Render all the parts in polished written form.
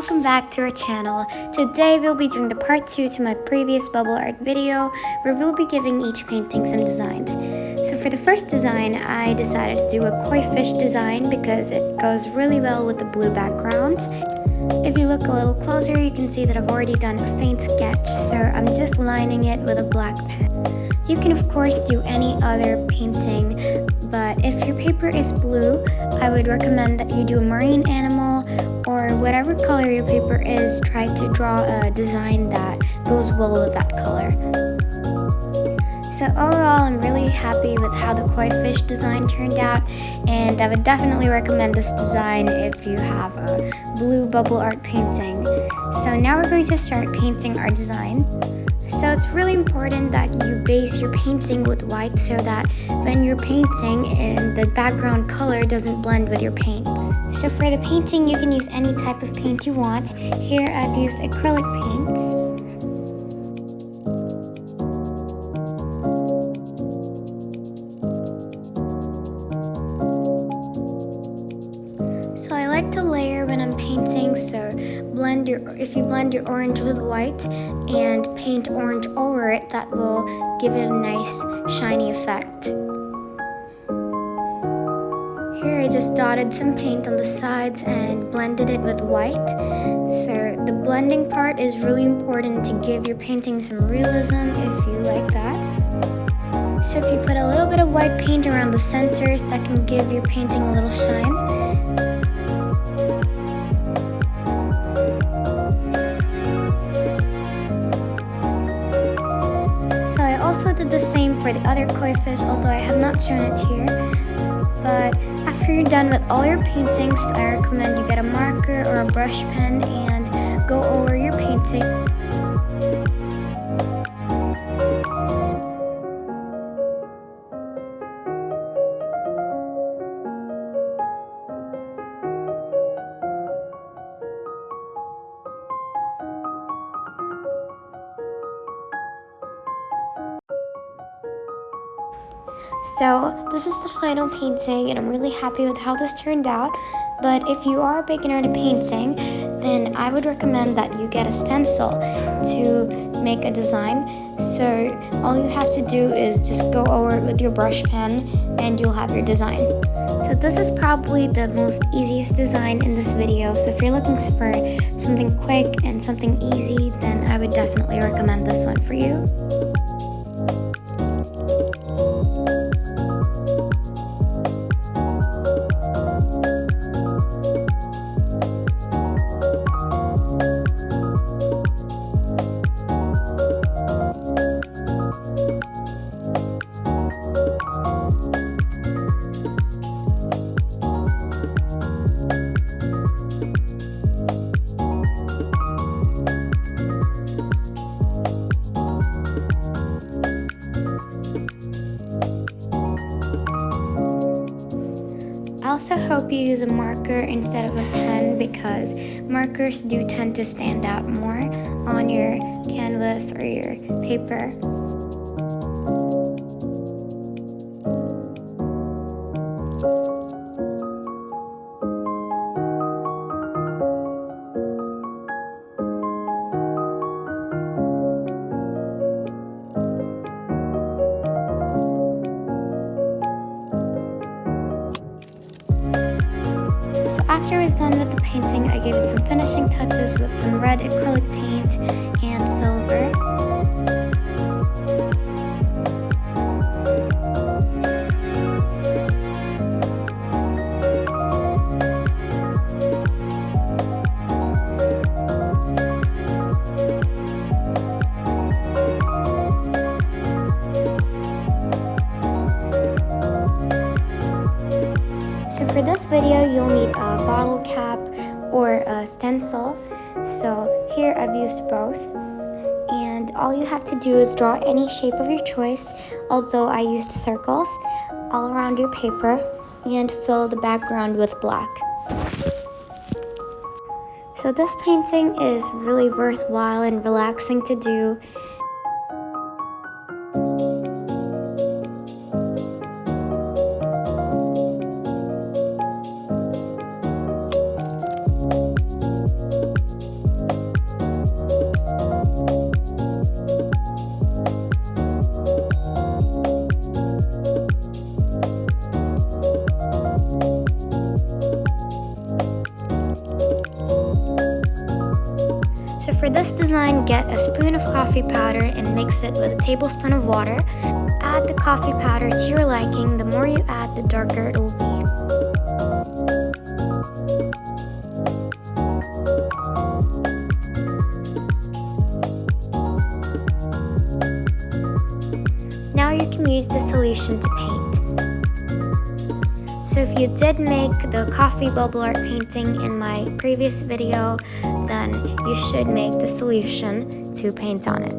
welcome back to our channel. Today we'll be doing the part 2 to my previous bubble art video where we'll be giving each painting some designs. So for the first design, I decided to do a koi fish design because it goes really well with the blue background. If you look a little closer, you can see that I've already done a faint sketch, so I'm just lining it with a black pen. You can of course do any other painting, but if your paper is blue, I would recommend that you do a marine animal, or whatever color your paper is, try to draw a design that goes well with that color. So overall, I'm really happy with how the koi fish design turned out, and I would definitely recommend this design if you have a blue bubble art painting. So now we're going to start painting our design. So it's really important that you base your painting with white so that when you're painting and the background color doesn't blend with your paint. So for the painting, you can use any type of paint you want. Here I've used acrylic paints. So I like to layer when I'm painting, so if you blend your orange with white and paint orange over it, that will give it a nice shiny effect. Here I just dotted some paint on the sides and blended it with white. So the blending part is really important to give your painting some realism if you like that. So if you put a little bit of white paint around the centers, that can give your painting a little shine. Also did the same for the other koi fish, although I have not shown it here. But after you're done with all your paintings, I recommend you get a marker or a brush pen and go over your painting. So this is the final painting, and I'm really happy with how this turned out. But if you are a beginner to painting, then I would recommend that you get a stencil to make a design. So all you have to do is just go over it with your brush pen and you'll have your design. So this is probably the most easiest design in this video. So if you're looking for something quick and something easy, then I would definitely recommend this one for you. I also hope you use a marker instead of a pen, because markers do tend to stand out more on your canvas or your paper. So after I was done with the painting, I gave it some finishing touches with some red acrylic paint and silver. For this video, you'll need a bottle cap or a stencil. So here I've used both. And all you have to do is draw any shape of your choice, although I used circles, all around your paper, and fill the background with black. So this painting is really worthwhile and relaxing to do. this design, get a spoon of coffee powder and mix it with a tablespoon of water. Add the coffee powder to your liking. The more you add, the darker it will be. Now you can use the solution to paint. So if you did make the coffee bubble art painting in my previous video, then you should make the solution to paint on it.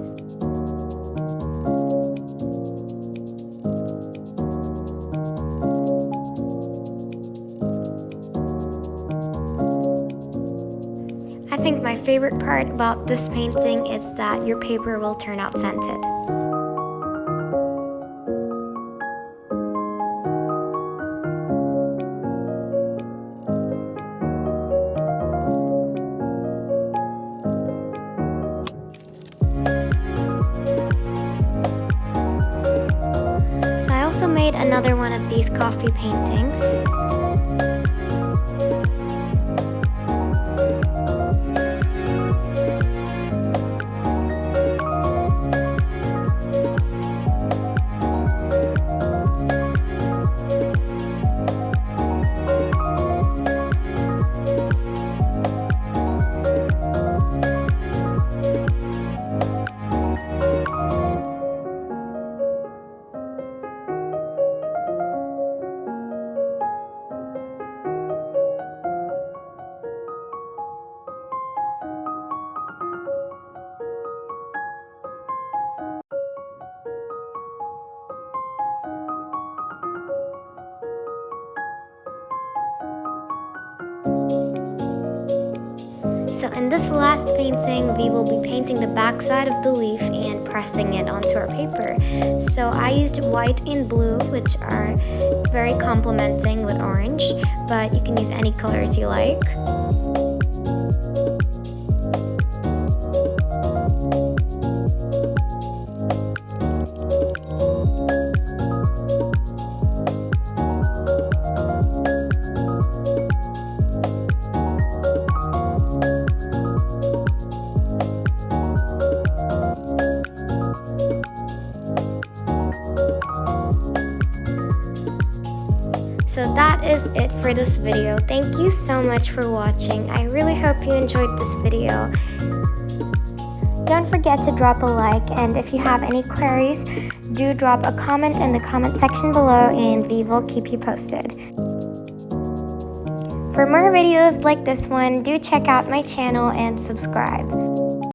I think my favorite part about this painting is that your paper will turn out scented. So I made another one of these coffee paintings. So in this last painting, we will be painting the back side of the leaf and pressing it onto our paper. So I used white and blue, which are very complementing with orange, but you can use any colors you like. So that is it for this video. Thank you so much for watching. I really hope you enjoyed this video. Don't forget to drop a like, and if you have any queries, do drop a comment in the comment section below and we will keep you posted. For more videos like this one, do check out my channel and subscribe.